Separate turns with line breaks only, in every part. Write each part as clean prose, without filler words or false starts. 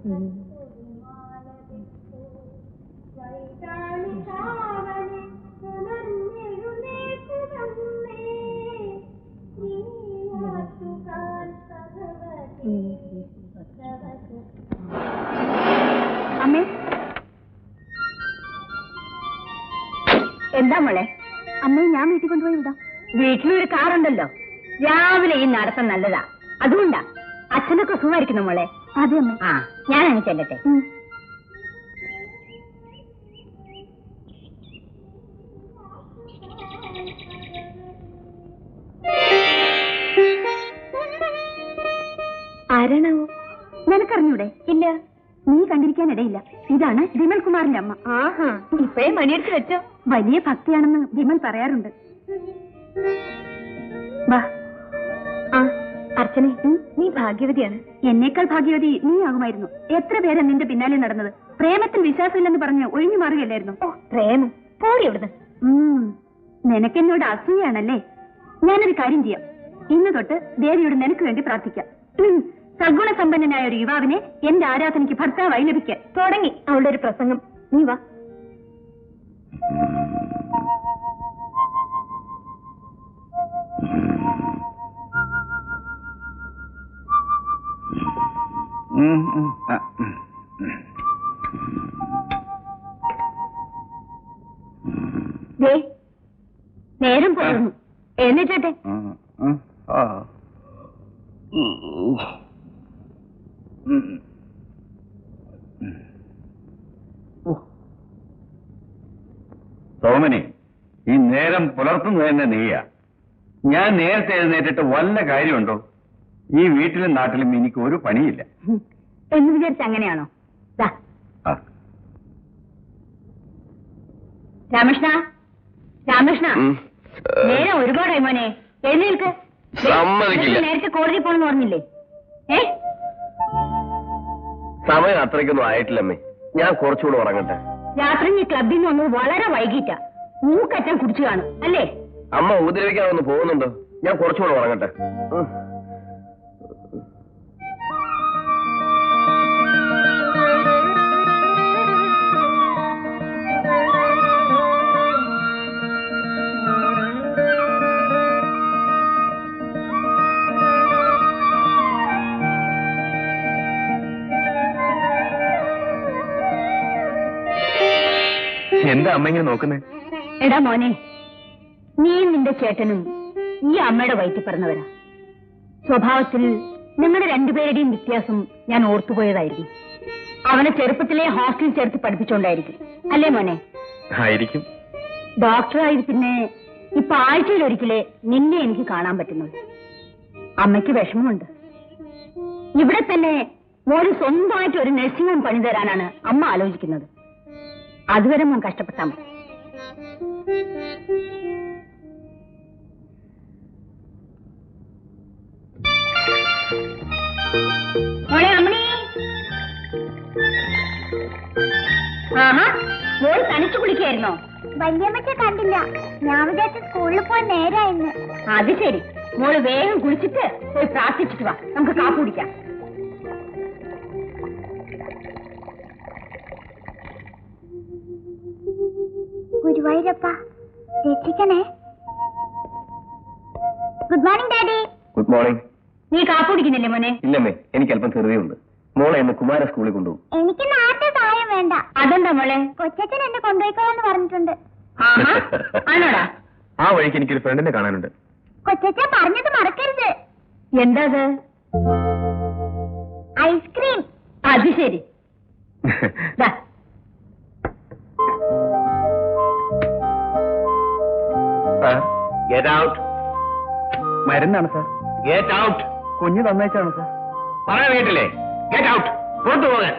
അമ്മേ, എന്താ മോളെ? അമ്മയെ ഞാൻ വീട്ടിൽ കൊണ്ടുപോയി വിടാം. വീട്ടിലൊരു കാറുണ്ടല്ലോ. രാവിലെ ഈ നടത്തം നല്ലതാ. അതുകൊണ്ടാ. അച്ഛനൊക്കെ സുഖമായിരിക്കുന്നു മോളെ? അതെ അമ്മ. ആ, ഞാനങ്ങ് ചെല്ലട്ടെ. ആരാണാവോ? നിനക്കറിഞ്ഞൂടെ? ഇല്ല. നീ കണ്ടിരിക്കാനിടയില്ല. ഇതാണ് വിമൽ കുമാറിന്റെ അമ്മ. ആഹാ, ഇപ്പഴേ മണിയെടുത്ത് വെച്ചോ. വലിയ ഭക്തിയാണെന്ന് വിമൽ പറയാറുണ്ട്. വാ. ആ അർച്ചനെ, നീ ഭാഗ്യവതിയാണ്. എന്നേക്കാൾ ഭാഗ്യവതി നീ ആകുമായിരുന്നു. എത്ര പേരാ നിന്റെ പിന്നാലെ നടന്നത്. പ്രേമത്തിൽ വിശ്വാസമില്ലെന്ന് പറഞ്ഞ് ഒഴിഞ്ഞു മാറുകയല്ലായിരുന്നു. പ്രേമം പോടി എവിടുന്ന്. നിനക്കെന്നോട് അസൂയാണല്ലേ? ഞാനൊരു കാര്യം ചെയ്യാം. ഇന്ന് തൊട്ട് ദേവിയോട് നിനക്ക് വേണ്ടി പ്രാർത്ഥിക്കാം. സദ്ഗുണസമ്പന്നനായ ഒരു യുവാവിനെ എന്റെ ആരാധനയ്ക്ക് ഭർത്താവായി ലഭിക്കാൻ. തുടങ്ങി അവളുടെ ഒരു പ്രസംഗം. നീ വാ. നേരം പോകുന്നു. എന്നിട്ടെ
സോമനി, ഈ നേരം പുലർത്തുന്നത് തന്നെ നീയാ. ഞാൻ നേരത്തെ എഴുന്നേറ്റിട്ട് വല്ല കാര്യമുണ്ടോ? ഈ വീട്ടിലും നാട്ടിലും എനിക്ക് ഒരു പണിയില്ല
എന്ന് വിചാരിച്ച അങ്ങനെയാണോ? രാമകൃഷ്ണ, രാമകൃഷ്ണ, നേരം ഒരുപാടായി മോനെ. എഴുന്നേൽക്ക്. നേരത്തെ കോടതി പോണെന്ന് പറഞ്ഞില്ലേ?
സമയം അത്രയ്ക്കൊന്നും ആയിട്ടില്ലമ്മേ. ഞാൻ കുറച്ചുകൂടെ ഉറങ്ങട്ടെ.
രാത്രി നീ ക്ലബിൽ നിന്ന് വന്നത് വളരെ വൈകിട്ടാ. മൂക്കറ്റം കുടിച്ചു കാണും അല്ലേ?
അമ്മ ഉപദ്രവിക്കാതൊന്ന് പോകുന്നുണ്ടോ? ഞാൻ കുറച്ചുകൂടെ ഉറങ്ങട്ടെ. എന്താ അമ്മ ഇങ്ങനെ നോക്കുന്നേ?
എടാ മോനെ, നീ നിന്റെ ചേട്ടനും ഈ അമ്മയുടെ വയറ്റിൽ പറഞ്ഞവരാ. സ്വഭാവത്തിൽ നിങ്ങളുടെ രണ്ടുപേരുടെയും വ്യത്യാസം ഞാൻ ഓർത്തുപോയതായിരുന്നു. അവനെ ചെറുപ്പത്തിലെ ഹോസ്റ്റലിൽ ചേർത്ത് പഠിപ്പിച്ചോണ്ടായിരിക്കും അല്ലേ മോനെ?
ആയിരിക്കും.
ഡോക്ടറായത് പിന്നെ ഇപ്പൊ ആഴ്ചയിൽ ഒരിക്കലേ നിന്നെ എനിക്ക് കാണാൻ പറ്റുന്നുള്ളൂ. അമ്മയ്ക്ക് വിഷമമുണ്ട്. ഇവിടെ തന്നെ മോന് സ്വന്തമായിട്ട് ഒരു നഴ്സിംഗ് ഹോം പണി തരാനാണ് അമ്മ ആലോചിക്കുന്നത്. അതുവരെ മോൻ കഷ്ടപ്പെട്ടാ മതി. മോളെ അമ്മണി, ആഹാ, മോൾ തനിച്ചു കുളിക്കായിരുന്നോ?
വല്യമ്മച്ച കണ്ടില്ല. ഞാൻ വിചാരിച്ച സ്കൂളിൽ പോയി നേരായിരുന്നു.
അത് ശരി. മോള് വേഗം കുളിച്ചിട്ട് പോയി പ്രാർത്ഥിച്ചിട്ട് വാ. നമുക്ക് കാപ്പി കുടിക്കാം.
ഗുരുവായൂരപ്പ രക്ഷിക്കണേ. Good morning daddy.
Good morning.
നീ കാപ്പി കുടിക്കുന്നില്ലേ മോനെ?
ഇല്ലമ്മേ, എനിക്ക് അല്പം ചെറുതയുണ്ട്. മോളെ ഇന്ന് കുമാര സ്കൂളിൽ കൊണ്ടുപോകും.
എനിക്ക് നാട്ടിൽ സഹായം വേണ്ട.
അതെന്താ മോളെ?
കൊച്ചച്ഛൻ എന്നെ കൊണ്ടുപോയിക്കോളെന്ന് പറഞ്ഞിട്ടുണ്ട്.
ആണോടാ?
ആ വഴിക്ക് എനിക്കൊരു ഫ്രണ്ടിനെ കാണാനുണ്ട്.
കൊച്ചച്ഛൻ പറഞ്ഞത് മറക്കരുത്.
എന്താ അത്?
ഐസ്ക്രീം.
അത് ശരി.
Get out.
മരുന്നാണ് സാർ.
Get out.
കുഞ്ഞ് തന്നേച്ചാണ് സാർ.
പറയാൻ കേട്ടില്ലേ? Get out. പുറത്തു പോകാൻ.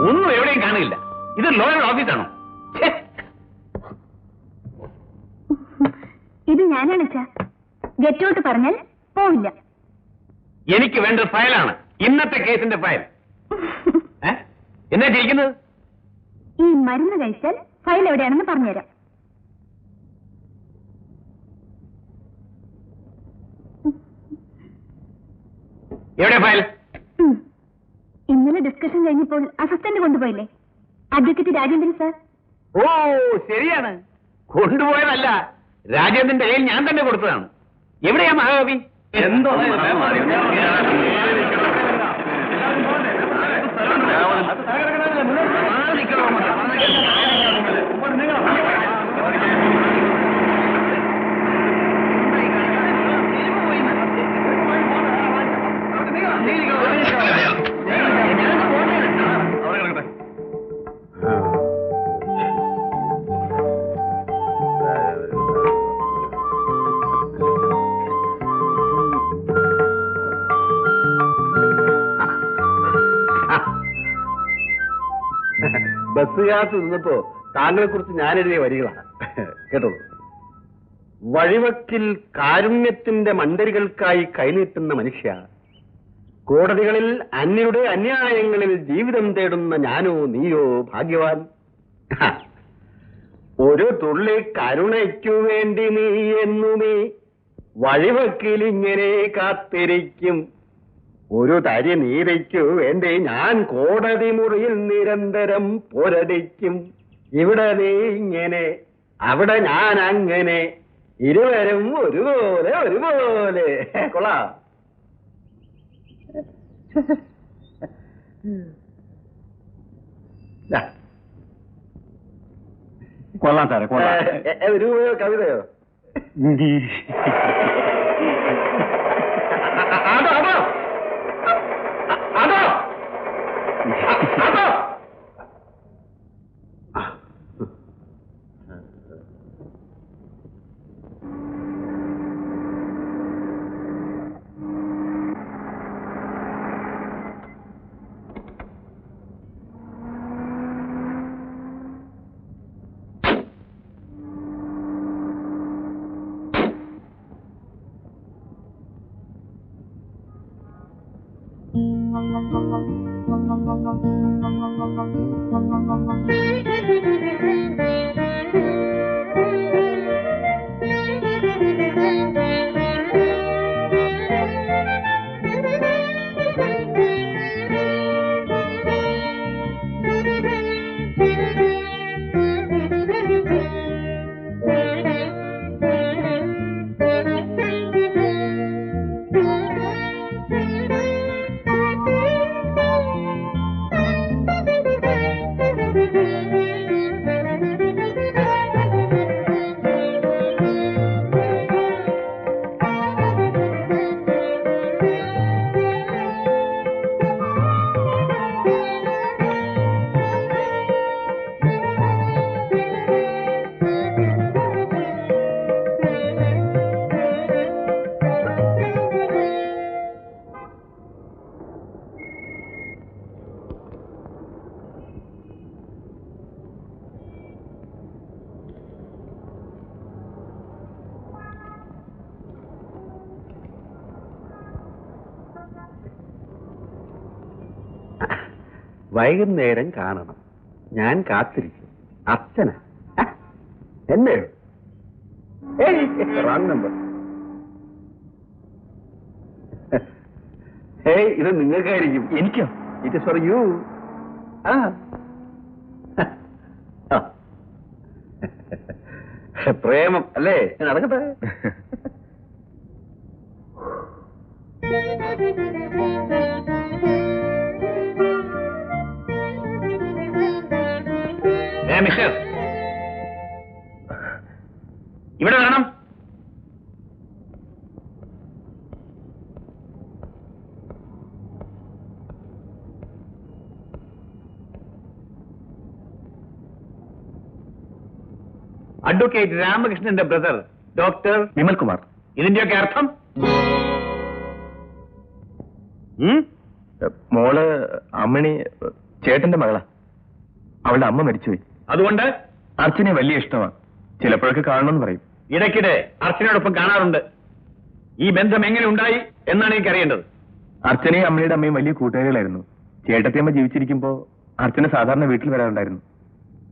ഒന്നും എവിടെയും കാണില്ല. ഇത് ലോയർ ഓഫീസാണോ?
ഇത് ഞാനാണ് സാർ. ഗെറ്റ് ഔട്ട് പറഞ്ഞാൽ പോവില്ല.
എനിക്ക് വേണ്ട ഫയലാണ്, ഇന്നത്തെ കേസിന്റെ ഫയൽ. എന്നാ ചെയ്യിക്കുന്നത്?
ഈ മരുന്ന് കഴിച്ചാൽ ഫയൽ എവിടെയാണെന്ന് പറഞ്ഞുതരാം.
എവിടെ ഫയൽ?
ഇന്നലെ ഡിസ്കഷൻ കഴിഞ്ഞപ്പോൾ അസിസ്റ്റന്റ് കൊണ്ടുപോയില്ലേ, അഡ്വക്കേറ്റ് രാജേന്ദ്രൻ സാർ?
ഓ ശരിയാണ്, കൊണ്ടുപോയതല്ല, രാജേന്ദ്രന്റെ കയ്യിൽ ഞാൻ തന്നെ കൊടുത്തതാണ്. എവിടെയാ മഹാകവി? എന്തോ
ബസ്സുകാർക്ക് നിന്നപ്പോ താങ്കളെ കുറിച്ച് ഞാൻ എഴുതിയ വരികളാണ് കേട്ടോളൂ. വഴിവക്കിൽ കാരുണ്യത്തിന്റെ മണ്ടരികൾക്കായി കൈനീട്ടുന്ന മനുഷ്യ, കോടതികളിൽ അന്യരുടെ അന്യായങ്ങളിൽ ജീവിതം തേടുന്ന ഞാനോ നീയോ ഭാഗ്യവാൻ. ഒരു തുള്ളി കരുണയ്ക്കു വേണ്ടി നീ എന്നുമേ വഴിവക്കിൽ ഇങ്ങനെ കാത്തിരിക്കും. ഒരു തരി നീതിക്കു വേണ്ടി ഞാൻ കോടതി മുറിയിൽ നിരന്തരം പോരടിക്കും. ഇവിടെ നീ ഇങ്ങനെ, അവിടെ ഞാൻ അങ്ങനെ, ഇരുവരും ഒരുപോലെ ഒരുപോലെ. കൊള്ളാം.
കൊള്ളാം സാറേ, കൊള്ളാം.
രൂപയോ കവിതയോ? അതോ അതോ അതോ അതോ വൈകുന്നേരം കാണണം, ഞാൻ കാത്തിരിക്കും. അച്ഛനാ എന്നെ? Wrong number. ഇത് നിങ്ങൾക്കായിരിക്കും.
എനിക്കോ?
It is for you. പ്രേമം അല്ലേ? നടക്കട്ടെ.
മിസ്റ്റർ, ഇവിടെ വരണം. അഡ്വക്കേറ്റ് രാമകൃഷ്ണന്റെ ബ്രദർ ഡോക്ടർ
വിമൽകുമാർ.
ഇതിന്റെയൊക്കെ അർത്ഥം?
മോള് അമ്മണി ചേട്ടന്റെ മകളാ. അവളുടെ അമ്മ മരിച്ചുപോയി.
അതുകൊണ്ട്
അർച്ചനെ വലിയ ഇഷ്ടമാണ്. ചിലപ്പോഴൊക്കെ കാണണമെന്ന് പറയും.
ഇടയ്ക്കിടെ അർച്ചനയോടൊപ്പം കാണാറുണ്ട്. ഈ ബന്ധം എങ്ങനെ ഉണ്ടായി എന്നാണ് എനിക്ക് അറിയേണ്ടത്.
അർച്ചനയും അമ്മയുടെ അമ്മയും വലിയ കൂട്ടുകാരികളായിരുന്നു. ചേട്ടത്തിയമ്മ ജീവിച്ചിരിക്കുമ്പോ അർച്ചന സാധാരണ വീട്ടിൽ വരാറുണ്ടായിരുന്നു.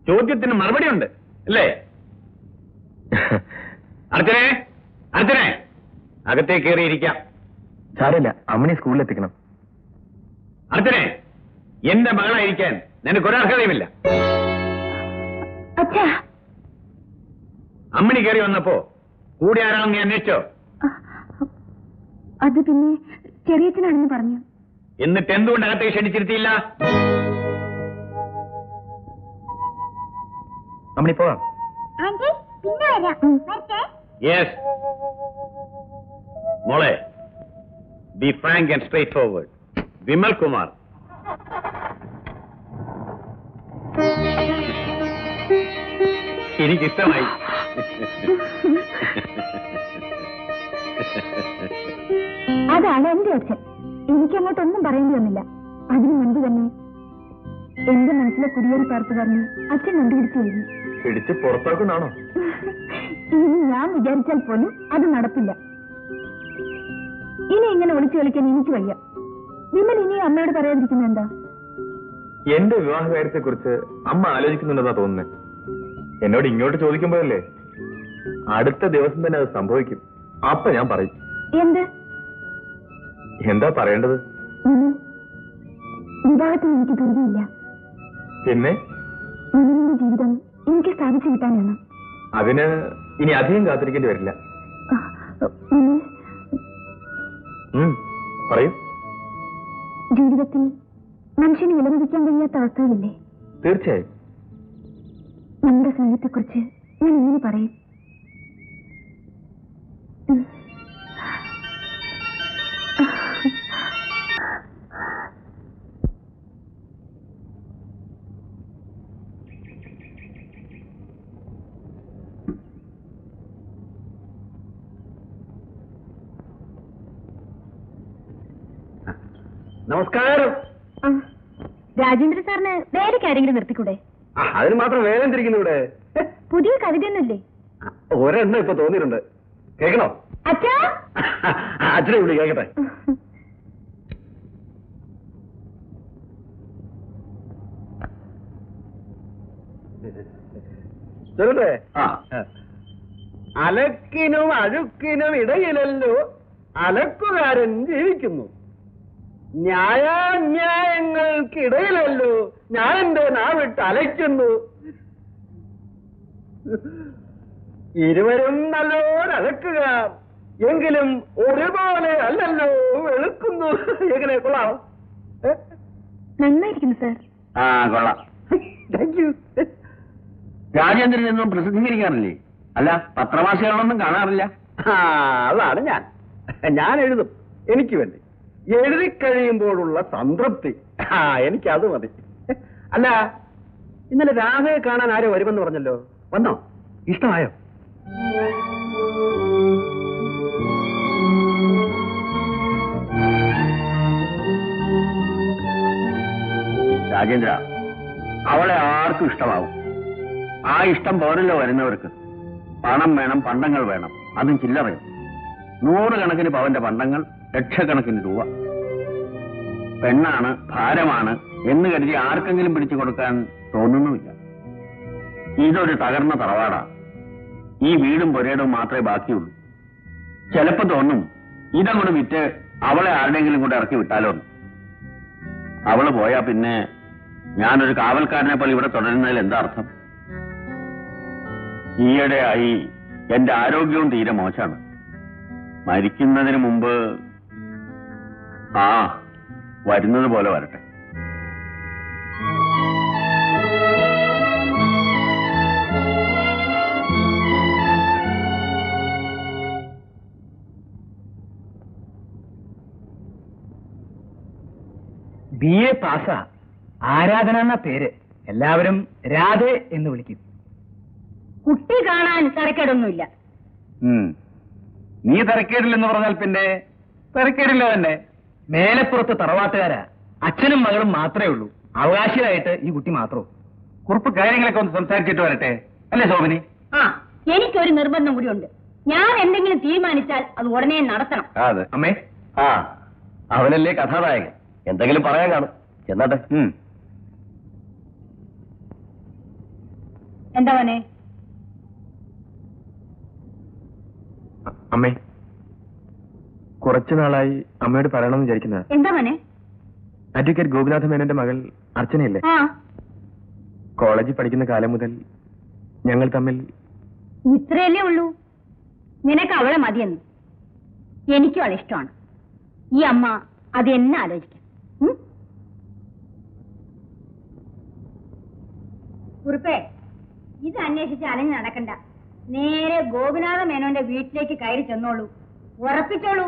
ചോദ്യത്തിന് മറുപടി ഉണ്ട് അല്ലേ? അർച്ചനെ, അർച്ചനെ, അകത്തേക്ക് കയറിയിരിക്കാം.
സാരമില്ല, അമ്മനെ സ്കൂളിൽ എത്തിക്കണം.
അർച്ചനെ, എന്റെ മകളായിരിക്കാൻ നിനക്കൊരർഹതയുമില്ല.
അച്ഛാ,
അമ്മിണി കയറി വന്നപ്പോ കൂടെ ആരാണെന്ന് നീ അന്വേഷിച്ചോ?
അത് പിന്നെ ചെറിയച്ഛനാണെന്ന് പറഞ്ഞു.
എന്നിട്ട് എന്തുകൊണ്ട് അകത്തേക്ക് ക്ഷണിച്ചിരുത്തിയില്ല?
അമ്മണി പോവാം.
ആന്റി പിന്നെ വരാം. വരട്ടെ.
യെസ് മോളെ, be frank and straight forward. Vimal Kumar. എനിക്കിഷ്ടമായി.
അതാണ് എന്റെ അച്ഛൻ. എനിക്കങ്ങോട്ടൊന്നും പറയേണ്ടി വന്നില്ല. അതിനു മുൻപ് തന്നെ എന്റെ മനസ്സിലെ കുടിയേറി പാർത്തുകാരനെ അച്ഛൻ കണ്ടുപിടിച്ചു കഴിഞ്ഞു.
പിടിച്ച് പുറത്താക്കുന്നാണോ?
ഇനി ഞാൻ വിചാരിച്ചാൽ പോലും അത് നടപ്പില്ല. ഇനി ഇങ്ങനെ ഒളിച്ചു കളിക്കാൻ എനിക്ക് വയ്യ. വിമൽ ഇനി അമ്മയോട് പറയാതിരിക്കുന്ന എന്താ?
എന്റെ വിവാഹ കാര്യത്തെ കുറിച്ച് അമ്മ ആലോചിക്കുന്നുണ്ടെന്നാ തോന്നുന്നത്. എന്നോട് ഇങ്ങോട്ട് ചോദിക്കുമ്പോഴല്ലേ? അടുത്ത ദിവസം തന്നെ അത് സംഭവിക്കും. അപ്പൊ ഞാൻ പറയും.
എന്ത്?
എന്താ പറയേണ്ടത്?
വിവാഹത്തിന് എനിക്ക് ധൃതിയില്ല.
പിന്നെ
വിമലിന്റെ ജീവിതം എനിക്ക് സ്ഥാപിച്ചു കിട്ടാനാണ്.
അതിന് ഇനി അധികം കാത്തിരിക്കേണ്ടി വരില്ല. പറയൂ.
ജീവിതത്തിൽ മനുഷ്യന് വിലമതിക്കാൻ കഴിയാത്ത അവസ്ഥകളില്ലേ?
തീർച്ചയായും.
നമ്മുടെ സ്നേഹത്തെക്കുറിച്ച് ഞാൻ ഇങ്ങനെ പറയും.
നമസ്കാരം.
രാജേന്ദ്ര സാറിന് വേലയ്ക്ക് ആരെങ്കിലും നിർത്തിക്കൂടെ?
അതിന് മാത്രം വേഗം തിരിക്കുന്നു ഇവിടെ.
പുതിയ കവിതയൊന്നുമില്ലേ?
ഒരെണ്ണം ഇപ്പൊ തോന്നിയിട്ടുണ്ട്. കേൾക്കണോ?
അച്ഛാ,
അച്ഛനെ വിളി കേൾക്കട്ടെ. ചെറുതേ, അലക്കിനും അഴുക്കിനും ഇടയിലല്ലോ അലക്കുകാരൻ ജീവിക്കുന്നു. ന്യായാന്യായങ്ങൾക്കിടയിലല്ലോ ഞാൻ എന്റെ നാവിട്ട് അലയ്ക്കുന്നു. ഇരുവരും നല്ലോരലക്കുകാർ, എങ്കിലും ഒരുപോലെ അല്ലല്ലോ വെളുക്കുന്നു. എങ്ങനെ കൊള്ളാം?
നന്നായിരിക്കുന്നു സാർ.
കൊള്ളാം.
Thank you.
രാജേന്ദ്രനൊന്നും പ്രസിദ്ധീകരിക്കാറില്ലേ? അല്ല, പത്രമാസികളൊന്നും കാണാറില്ല.
അതാണ് ഞാൻ എഴുതും, എനിക്ക് വേണ്ടി. എഴുതി കഴിയുമ്പോഴുള്ള സംതൃപ്തി, എനിക്കത് മതി. അല്ല, ഇന്നലെ രാധയെ കാണാൻ ആരോ വരുമെന്ന് പറഞ്ഞല്ലോ, വന്നോ? ഇഷ്ടമായോ?
രാജേന്ദ്ര, അവളെ ആർക്കും ഇഷ്ടമാവും. ആ ഇഷ്ടം പോരല്ലോ വരുന്നവർക്ക്. പണം വേണം, പണ്ടങ്ങൾ വേണം, അതും ചില്ലറയും. 100 കണക്കിന് പവന്റെ പണ്ടങ്ങൾ, ലക്ഷക്കണക്കിന് രൂപ. പെണ്ണാണ്, ഭാരമാണ് എന്ന് കരുതി ആർക്കെങ്കിലും പിടിച്ചു കൊടുക്കാൻ തോന്നുന്നുമില്ല. ഇതൊരു തകർന്ന തറവാടാ. ഈ വീടും പുരയിടവും മാത്രമേ ബാക്കിയുള്ളൂ. ചിലപ്പോ തോന്നും ഇതങ്ങോട്ട് വിറ്റ് അവളെ ആരുടെങ്കിലും കൂടെ ഇറക്കി വിട്ടാലോ. അവള് പോയാ പിന്നെ ഞാനൊരു കാവൽക്കാരനെ പോലെ ഇവിടെ തുടരുന്നതിൽ എന്താ അർത്ഥം? ഈയിടെയായി എന്റെ ആരോഗ്യവും തീരെ മോശമാണ്. മരിക്കുന്നതിന് മുമ്പ് വരുന്നത് പോലെ വരട്ടെ.
BA പാസാ. ആരാധന എന്ന പേര്. എല്ലാവരും രാധേ എന്ന് വിളിക്കും.
കുട്ടി കാണാൻ തരക്കേടൊന്നുമില്ല.
നീ തരക്കേടില്ലെന്ന് പറഞ്ഞാൽ പിന്നെ തരക്കേടില്ല തന്നെ.
മേലപ്പുറത്ത് തറവാട്ടുകാരാ. അച്ഛനും മകളും മാത്രമേ ഉള്ളൂ. അവകാശിയായിട്ട് ഈ കുട്ടി മാത്രവും.
കുറിപ്പ് കാര്യങ്ങളൊക്കെ ഒന്ന് സംസാരിച്ചിട്ട് വരട്ടെ, അല്ലേ ശോഭനി?
എനിക്കൊരു നിർബന്ധം കൂടിയുണ്ട്. ഞാൻ എന്തെങ്കിലും തീരുമാനിച്ചാൽ അത് ഉടനെ നടത്തണം.
അതെ അമ്മേ. അവനല്ലേ കഥാനായകൻ, എന്തെങ്കിലും പറയാൻ കാണും. എന്നാട്ടെ.
എന്താ മോനെ?
അമ്മേ, കുറച്ചു നാളായി അമ്മയോട് പറയണമെന്ന് വിചാരിക്കുന്നത്.
എന്താ മോനെ?
അഡ്വക്കേറ്റ് ഗോപിനാഥ മേനോന്റെ മകൾ അർച്ചനയല്ലേ?
ആ,
കോളേജിൽ പഠിക്കുന്ന കാലം മുതൽ ഞങ്ങൾ തമ്മിൽ
ഇത്രയല്ലേ ഉള്ളൂ. നിനക്ക് അവളെ മതിയെന്ന്. എനിക്കും അവളെ ഇഷ്ടമാണ്. ഈ അമ്മ അത് എന്നെ ആലോചിക്കാം. കുറുപ്പേ, ഇത് അന്വേഷിച്ച് അലഞ്ഞ് നടക്കണ്ട. നേരെ ഗോപിനാഥ മേനോന്റെ വീട്ടിലേക്ക് കയറി ചെന്നോളൂ. ഉറപ്പിച്ചോളൂ.